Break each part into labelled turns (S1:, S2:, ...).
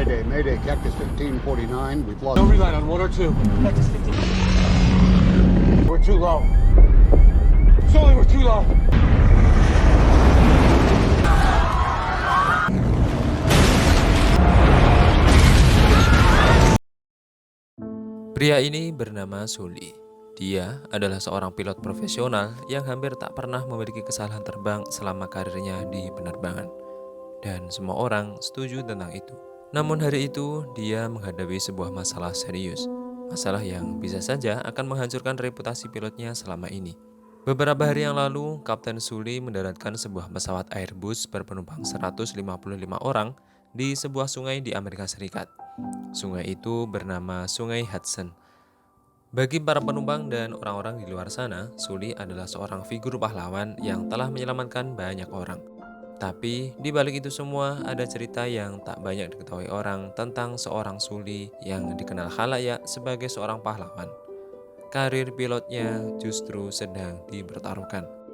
S1: Mayday, Mayday, Cactus 1549. We've lost...
S2: No reline on 1 or 2. Cactus 15. We're too low. Sully, we're too low.
S3: Pria ini bernama Sully. Dia adalah seorang pilot profesional yang hampir tak pernah memiliki kesalahan terbang selama karirnya di penerbangan. Dan semua orang setuju tentang itu. Namun hari itu dia menghadapi sebuah masalah serius. Masalah yang bisa saja akan menghancurkan reputasi pilotnya selama ini. Beberapa hari yang lalu, Kapten Sully mendaratkan sebuah pesawat Airbus berpenumpang 155 orang di sebuah sungai di Amerika Serikat. Sungai itu bernama Sungai Hudson. Bagi para penumpang dan orang-orang di luar sana, Sully adalah seorang figur pahlawan yang telah menyelamatkan banyak orang. Tapi di balik itu semua ada cerita yang tak banyak diketahui orang tentang seorang Sully yang dikenal khalayak sebagai seorang pahlawan. Karir pilotnya justru sedang dipertaruhkan.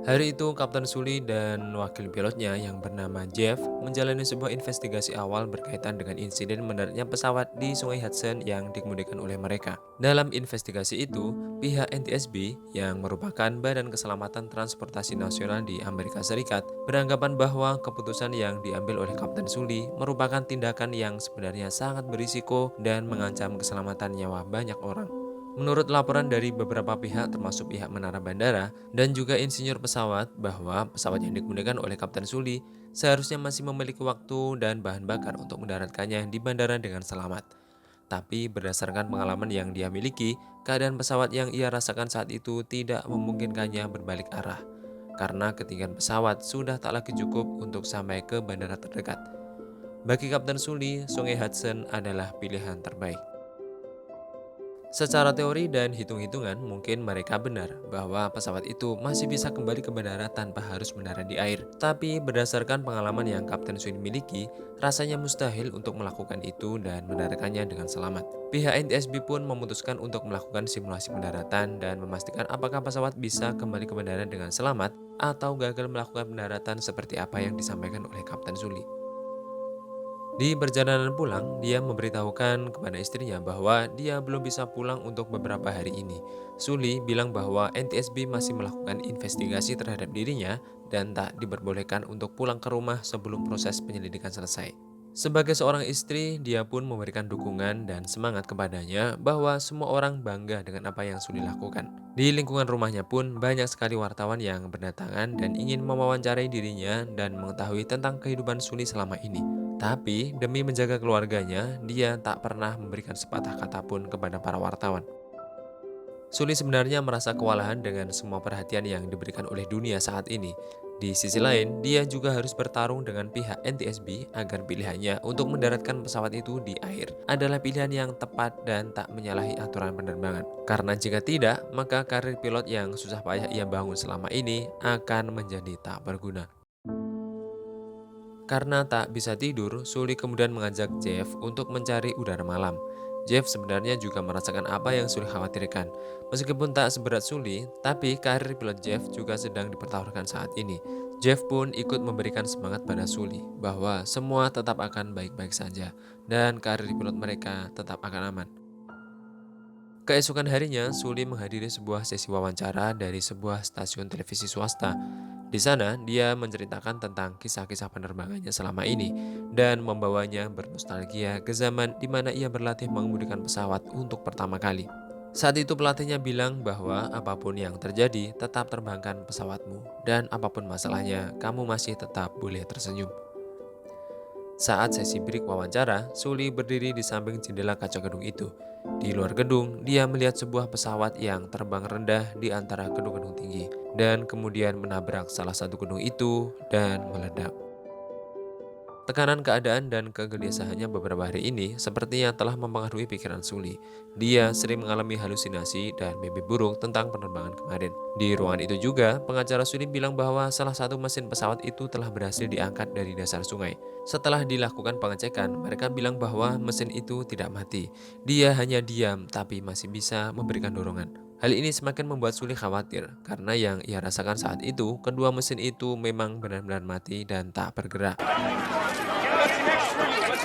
S3: Hari itu Kapten Sully dan wakil pilotnya yang bernama Jeff menjalani sebuah investigasi awal berkaitan dengan insiden mendaratnya pesawat di Sungai Hudson yang dikemudikan oleh mereka. Dalam investigasi itu, pihak NTSB yang merupakan Badan Keselamatan Transportasi Nasional di Amerika Serikat beranggapan bahwa keputusan yang diambil oleh Kapten Sully merupakan tindakan yang sebenarnya sangat berisiko dan mengancam keselamatan nyawa banyak orang. Menurut laporan dari beberapa pihak termasuk pihak menara bandara dan juga insinyur pesawat bahwa pesawat yang dikemudikan oleh Kapten Sully seharusnya masih memiliki waktu dan bahan bakar untuk mendaratkannya di bandara dengan selamat. Tapi berdasarkan pengalaman yang dia miliki, keadaan pesawat yang ia rasakan saat itu tidak memungkinkannya berbalik arah. Karena ketinggian pesawat sudah tak lagi cukup untuk sampai ke bandara terdekat. Bagi Kapten Sully, Sungai Hudson adalah pilihan terbaik. Secara teori dan hitung-hitungan mungkin mereka benar bahwa pesawat itu masih bisa kembali ke bandara tanpa harus mendarat di air. Tapi berdasarkan pengalaman yang Kapten Sully miliki, rasanya mustahil untuk melakukan itu dan mendaratkannya dengan selamat. Pihak NTSB pun memutuskan untuk melakukan simulasi pendaratan dan memastikan apakah pesawat bisa kembali ke bandara dengan selamat atau gagal melakukan pendaratan seperti apa yang disampaikan oleh Kapten Sully. Di perjalanan pulang, dia memberitahukan kepada istrinya bahwa dia belum bisa pulang untuk beberapa hari ini. Sully bilang bahwa NTSB masih melakukan investigasi terhadap dirinya dan tak diperbolehkan untuk pulang ke rumah sebelum proses penyelidikan selesai. Sebagai seorang istri, dia pun memberikan dukungan dan semangat kepadanya bahwa semua orang bangga dengan apa yang Sully lakukan. Di lingkungan rumahnya pun banyak sekali wartawan yang berdatangan dan ingin mewawancarai dirinya dan mengetahui tentang kehidupan Sully selama ini. Tapi demi menjaga keluarganya, dia tak pernah memberikan sepatah kata pun kepada para wartawan. Sully sebenarnya merasa kewalahan dengan semua perhatian yang diberikan oleh dunia saat ini. Di sisi lain, dia juga harus bertarung dengan pihak NTSB agar pilihannya untuk mendaratkan pesawat itu di air adalah pilihan yang tepat dan tak menyalahi aturan penerbangan. Karena jika tidak, maka karir pilot yang susah payah ia bangun selama ini akan menjadi tak berguna. Karena tak bisa tidur, Sully kemudian mengajak Jeff untuk mencari udara malam. Jeff sebenarnya juga merasakan apa yang Sully khawatirkan. Meskipun tak seberat Sully, tapi karir pilot Jeff juga sedang dipertaruhkan saat ini. Jeff pun ikut memberikan semangat pada Sully bahwa semua tetap akan baik-baik saja dan karir pilot mereka tetap akan aman. Keesokan harinya, Sully menghadiri sebuah sesi wawancara dari sebuah stasiun televisi swasta. Di sana, dia menceritakan tentang kisah-kisah penerbangannya selama ini dan membawanya bernostalgia ke zaman di mana ia berlatih mengemudikan pesawat untuk pertama kali. Saat itu pelatihnya bilang bahwa apapun yang terjadi, tetap terbangkan pesawatmu dan apapun masalahnya, kamu masih tetap boleh tersenyum. Saat sesi break wawancara, Sully berdiri di samping jendela kaca gedung itu. Di luar gedung, dia melihat sebuah pesawat yang terbang rendah di antara gedung-gedung tinggi dan kemudian menabrak salah satu gedung itu dan meledak. Tekanan keadaan dan kegelisahannya beberapa hari ini sepertinya telah mempengaruhi pikiran Sully. Dia sering mengalami halusinasi dan mimpi buruk tentang penerbangan kemarin. Di ruangan itu juga, pengacara Sully bilang bahwa salah satu mesin pesawat itu telah berhasil diangkat dari dasar sungai. Setelah dilakukan pengecekan, mereka bilang bahwa mesin itu tidak mati. Dia hanya diam tapi masih bisa memberikan dorongan. Hal ini semakin membuat Sully khawatir karena yang ia rasakan saat itu, kedua mesin itu memang benar-benar mati dan tak bergerak.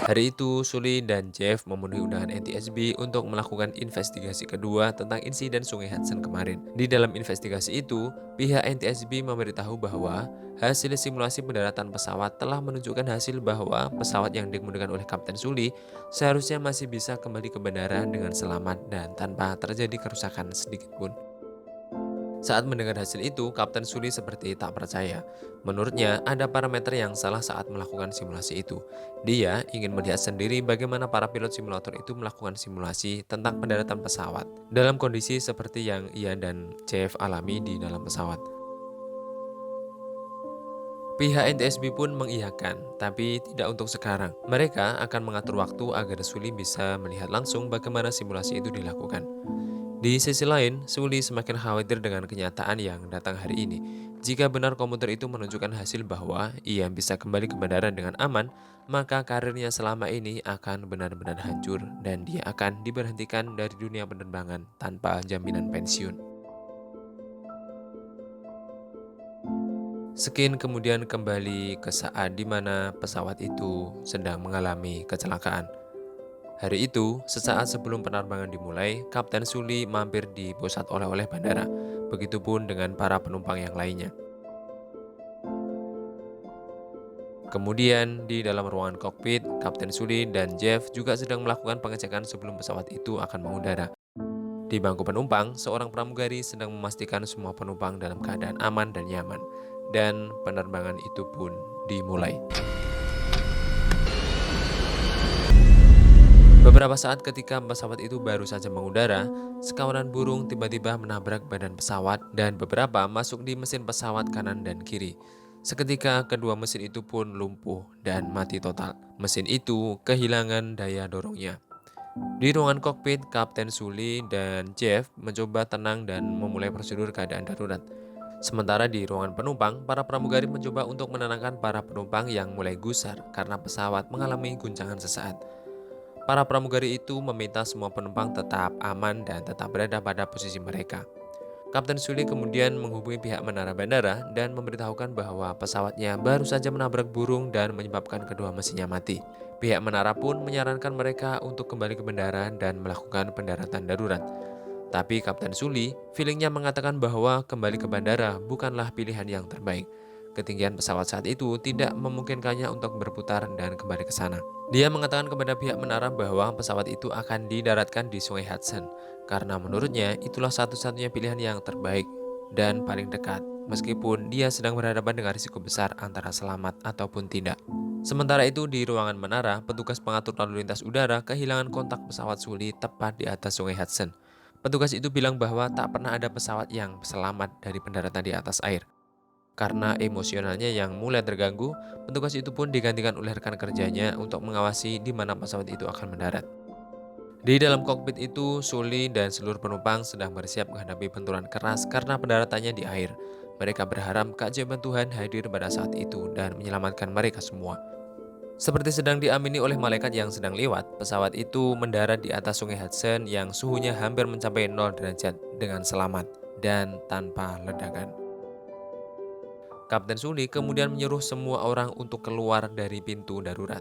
S3: Hari itu, Sully dan Jeff memenuhi undangan NTSB untuk melakukan investigasi kedua tentang insiden Sungai Hudson kemarin. Di dalam investigasi itu, pihak NTSB memberitahu bahwa hasil simulasi pendaratan pesawat telah menunjukkan hasil bahwa pesawat yang dikemudikan oleh Kapten Sully seharusnya masih bisa kembali ke bandara dengan selamat dan tanpa terjadi kerusakan sedikit pun. Saat mendengar hasil itu, Kapten Sully seperti tak percaya. Menurutnya, ada parameter yang salah saat melakukan simulasi itu. Dia ingin melihat sendiri bagaimana para pilot simulator itu melakukan simulasi tentang pendaratan pesawat dalam kondisi seperti yang ia dan Jeff alami di dalam pesawat. Pihak NTSB pun mengiyakan, tapi tidak untuk sekarang. Mereka akan mengatur waktu agar Sully bisa melihat langsung bagaimana simulasi itu dilakukan. Di sisi lain, Sully semakin khawatir dengan kenyataan yang datang hari ini. Jika benar komputer itu menunjukkan hasil bahwa ia bisa kembali ke bandara dengan aman, maka karirnya selama ini akan benar-benar hancur dan dia akan diberhentikan dari dunia penerbangan tanpa jaminan pensiun. Sekian kemudian kembali ke saat di mana pesawat itu sedang mengalami kecelakaan. Hari itu, sesaat sebelum penerbangan dimulai, Kapten Sully mampir di pusat oleh-oleh bandara. Begitupun dengan para penumpang yang lainnya. Kemudian, di dalam ruangan kokpit, Kapten Sully dan Jeff juga sedang melakukan pengecekan sebelum pesawat itu akan mengudara. Di bangku penumpang, seorang pramugari sedang memastikan semua penumpang dalam keadaan aman dan nyaman. Dan penerbangan itu pun dimulai. Beberapa saat ketika pesawat itu baru saja mengudara, sekawanan burung tiba-tiba menabrak badan pesawat dan beberapa masuk di mesin pesawat kanan dan kiri. Seketika kedua mesin itu pun lumpuh dan mati total. Mesin itu kehilangan daya dorongnya. Di ruangan kokpit, Kapten Sully dan Jeff mencoba tenang dan memulai prosedur keadaan darurat. Sementara di ruangan penumpang, para pramugari mencoba untuk menenangkan para penumpang yang mulai gusar karena pesawat mengalami guncangan sesaat. Para pramugari itu meminta semua penumpang tetap aman dan tetap berada pada posisi mereka. Kapten Sully kemudian menghubungi pihak menara bandara dan memberitahukan bahwa pesawatnya baru saja menabrak burung dan menyebabkan kedua mesinnya mati. Pihak menara pun menyarankan mereka untuk kembali ke bandara dan melakukan pendaratan darurat. Tapi Kapten Sully, feelingnya mengatakan bahwa kembali ke bandara bukanlah pilihan yang terbaik. Ketinggian pesawat saat itu tidak memungkinkannya untuk berputar dan kembali ke sana. Dia mengatakan kepada pihak menara bahwa pesawat itu akan didaratkan di Sungai Hudson, karena menurutnya itulah satu-satunya pilihan yang terbaik dan paling dekat, meskipun dia sedang berhadapan dengan risiko besar antara selamat ataupun tidak. Sementara itu di ruangan menara, petugas pengatur lalu lintas udara kehilangan kontak pesawat Sully tepat di atas Sungai Hudson. Petugas itu bilang bahwa tak pernah ada pesawat yang selamat dari pendaratan di atas air. Karena emosionalnya yang mulai terganggu, petugas itu pun digantikan oleh rekan kerjanya untuk mengawasi di mana pesawat itu akan mendarat. Di dalam kokpit itu, Sully dan seluruh penumpang sedang bersiap menghadapi benturan keras karena pendaratannya di air. Mereka berharap keajaiban Tuhan hadir pada saat itu dan menyelamatkan mereka semua. Seperti sedang diamini oleh malaikat yang sedang lewat, pesawat itu mendarat di atas Sungai Hudson yang suhunya hampir mencapai 0 derajat dengan selamat dan tanpa ledakan. Kapten Sully kemudian menyuruh semua orang untuk keluar dari pintu darurat.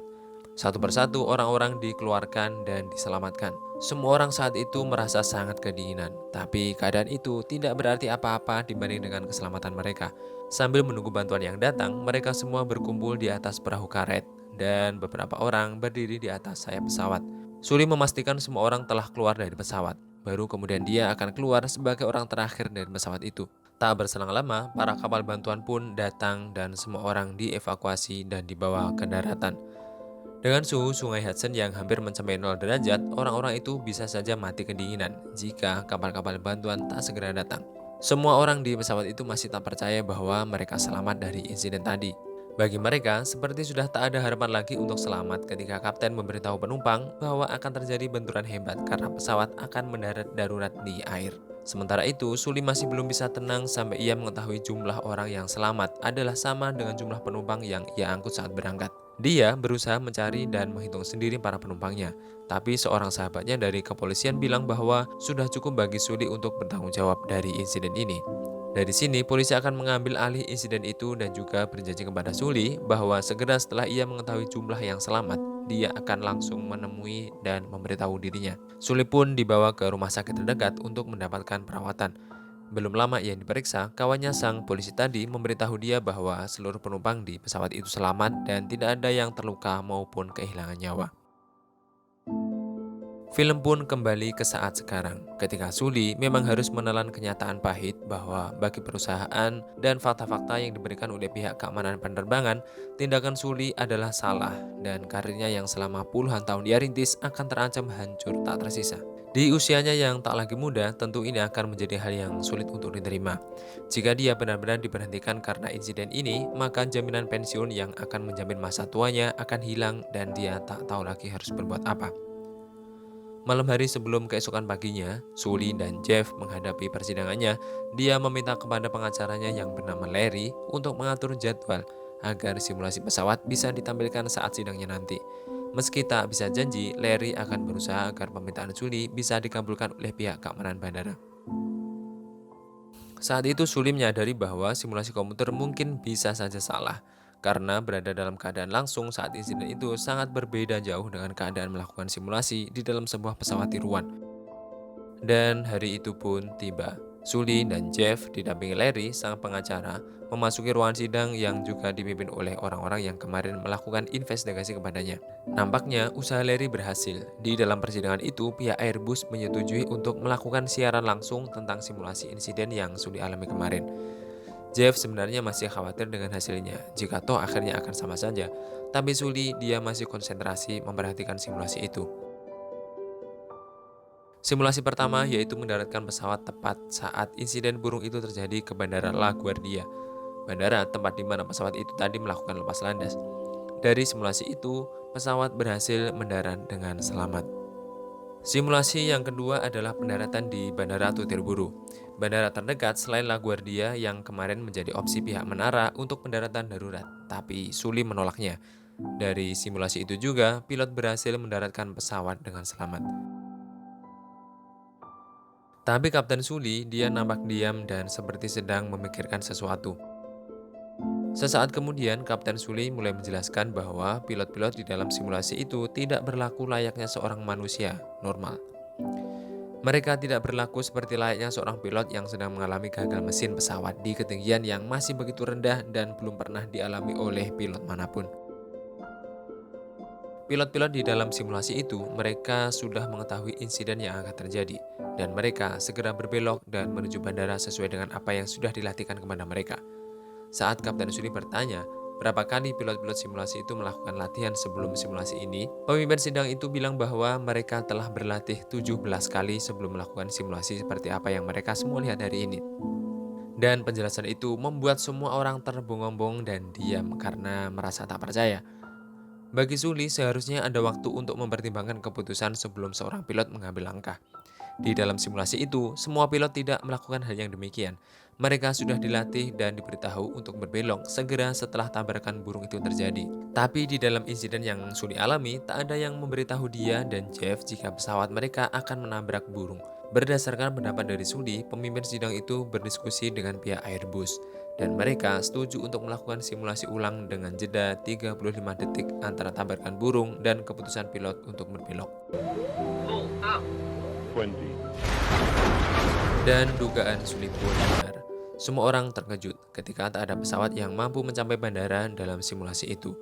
S3: Satu persatu orang-orang dikeluarkan dan diselamatkan. Semua orang saat itu merasa sangat kedinginan, tapi keadaan itu tidak berarti apa-apa dibanding dengan keselamatan mereka. Sambil menunggu bantuan yang datang, mereka semua berkumpul di atas perahu karet dan beberapa orang berdiri di atas sayap pesawat. Sully memastikan semua orang telah keluar dari pesawat. Baru kemudian dia akan keluar sebagai orang terakhir dari pesawat itu. Tak berselang lama, para kapal bantuan pun datang dan semua orang dievakuasi dan dibawa ke daratan. Dengan suhu Sungai Hudson yang hampir mencapai 0 derajat, orang-orang itu bisa saja mati kedinginan jika kapal-kapal bantuan tak segera datang. Semua orang di pesawat itu masih tak percaya bahwa mereka selamat dari insiden tadi. Bagi mereka, seperti sudah tak ada harapan lagi untuk selamat ketika kapten memberitahu penumpang bahwa akan terjadi benturan hebat karena pesawat akan mendarat darurat di air. Sementara itu, Sully masih belum bisa tenang sampai ia mengetahui jumlah orang yang selamat adalah sama dengan jumlah penumpang yang ia angkut saat berangkat. Dia berusaha mencari dan menghitung sendiri para penumpangnya, tapi seorang sahabatnya dari kepolisian bilang bahwa sudah cukup bagi Sully untuk bertanggung jawab dari insiden ini. Dari sini, polisi akan mengambil alih insiden itu dan juga berjanji kepada Sully bahwa segera setelah ia mengetahui jumlah yang selamat, dia akan langsung menemui dan memberitahu dirinya. Suli pun dibawa ke rumah sakit terdekat untuk mendapatkan perawatan. Belum lama ia diperiksa, kawannya sang polisi tadi memberitahu dia bahwa seluruh penumpang di pesawat itu selamat dan tidak ada yang terluka maupun kehilangan nyawa. Film pun kembali ke saat sekarang, ketika Suli memang harus menelan kenyataan pahit bahwa bagi perusahaan dan fakta-fakta yang diberikan oleh pihak keamanan penerbangan, tindakan Suli adalah salah dan karirnya yang selama puluhan tahun dia rintis akan terancam hancur tak tersisa. Di usianya yang tak lagi muda, tentu ini akan menjadi hal yang sulit untuk diterima. Jika dia benar-benar diberhentikan karena insiden ini, maka jaminan pensiun yang akan menjamin masa tuanya akan hilang dan dia tak tahu lagi harus berbuat apa. Malam hari sebelum keesokan paginya, Suli dan Jeff menghadapi persidangannya. Dia meminta kepada pengacaranya yang bernama Larry untuk mengatur jadwal agar simulasi pesawat bisa ditampilkan saat sidangnya nanti. Meski tak bisa janji, Larry akan berusaha agar permintaan Suli bisa dikabulkan oleh pihak keamanan bandara. Saat itu Suli menyadari bahwa simulasi komputer mungkin bisa saja salah, karena berada dalam keadaan langsung saat insiden itu sangat berbeda jauh dengan keadaan melakukan simulasi di dalam sebuah pesawat tiruan. Dan hari itu pun tiba. Suli dan Jeff didampingi Larry, sang pengacara, memasuki ruangan sidang yang juga dipimpin oleh orang-orang yang kemarin melakukan investigasi kepadanya. Nampaknya usaha Larry berhasil. Di dalam persidangan itu, pihak Airbus menyetujui untuk melakukan siaran langsung tentang simulasi insiden yang Suli alami kemarin. Jeff sebenarnya masih khawatir dengan hasilnya, jika toh akhirnya akan sama saja. Tapi Suli, dia masih konsentrasi memperhatikan simulasi itu. Simulasi pertama yaitu mendaratkan pesawat tepat saat insiden burung itu terjadi ke Bandara LaGuardia, bandara tempat di mana pesawat itu tadi melakukan lepas landas. Dari simulasi itu, pesawat berhasil mendarat dengan selamat. Simulasi yang kedua adalah pendaratan di Bandara Tutirburu, bandara terdekat selain LaGuardia yang kemarin menjadi opsi pihak menara untuk pendaratan darurat, tapi Suli menolaknya. Dari simulasi itu juga, pilot berhasil mendaratkan pesawat dengan selamat. Tapi Kapten Suli, dia nampak diam dan seperti sedang memikirkan sesuatu. Sesaat kemudian, Kapten Suli mulai menjelaskan bahwa pilot-pilot di dalam simulasi itu tidak berlaku layaknya seorang manusia normal. Mereka tidak berlaku seperti layaknya seorang pilot yang sedang mengalami gagal mesin pesawat di ketinggian yang masih begitu rendah dan belum pernah dialami oleh pilot manapun. Pilot-pilot di dalam simulasi itu, mereka sudah mengetahui insiden yang akan terjadi, dan mereka segera berbelok dan menuju bandara sesuai dengan apa yang sudah dilatihkan kepada mereka. Saat Kapten Suli bertanya, berapa kali pilot-pilot simulasi itu melakukan latihan sebelum simulasi ini, pemimpin sidang itu bilang bahwa mereka telah berlatih 17 kali sebelum melakukan simulasi seperti apa yang mereka semua lihat hari ini. Dan penjelasan itu membuat semua orang terbongong-bongong dan diam karena merasa tak percaya. Bagi Suli, seharusnya ada waktu untuk mempertimbangkan keputusan sebelum seorang pilot mengambil langkah. Di dalam simulasi itu, semua pilot tidak melakukan hal yang demikian. Mereka sudah dilatih dan diberitahu untuk berbelok segera setelah tabrakan burung itu terjadi. Tapi di dalam insiden yang Suli alami, tak ada yang memberitahu dia dan Jeff jika pesawat mereka akan menabrak burung. Berdasarkan pendapat dari Suli, pemimpin sidang itu berdiskusi dengan pihak Airbus, dan mereka setuju untuk melakukan simulasi ulang dengan jeda 35 detik antara tabrakan burung dan keputusan pilot untuk berbelok.
S1: 20.
S3: Dan dugaan Suli pun benar. Semua orang terkejut ketika tak ada pesawat yang mampu mencapai bandara dalam simulasi itu,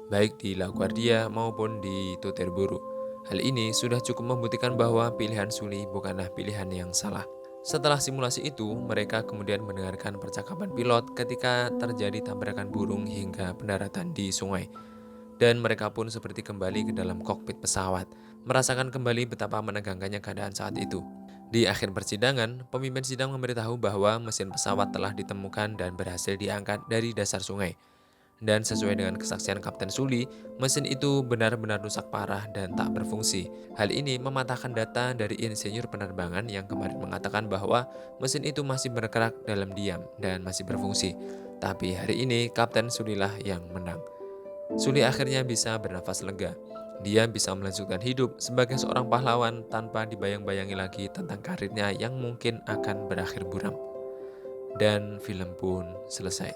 S3: baik di LaGuardia maupun di Tutirburu. Hal ini sudah cukup membuktikan bahwa pilihan Suli bukanlah pilihan yang salah. Setelah simulasi itu, mereka kemudian mendengarkan percakapan pilot ketika terjadi tabrakan burung hingga pendaratan di sungai. Dan mereka pun seperti kembali ke dalam kokpit pesawat, merasakan kembali betapa menegangkannya keadaan saat itu. Di akhir persidangan, pemimpin sidang memberitahu bahwa mesin pesawat telah ditemukan dan berhasil diangkat dari dasar sungai. Dan sesuai dengan kesaksian Kapten Suli, mesin itu benar-benar rusak parah dan tak berfungsi. Hal ini mematahkan data dari insinyur penerbangan yang kemarin mengatakan bahwa mesin itu masih bergerak dalam diam dan masih berfungsi. Tapi hari ini Kapten Sulilah yang menang. Suli akhirnya bisa bernafas lega. Dia bisa melanjutkan hidup sebagai seorang pahlawan tanpa dibayang-bayangi lagi tentang karirnya yang mungkin akan berakhir buram. Dan film pun selesai.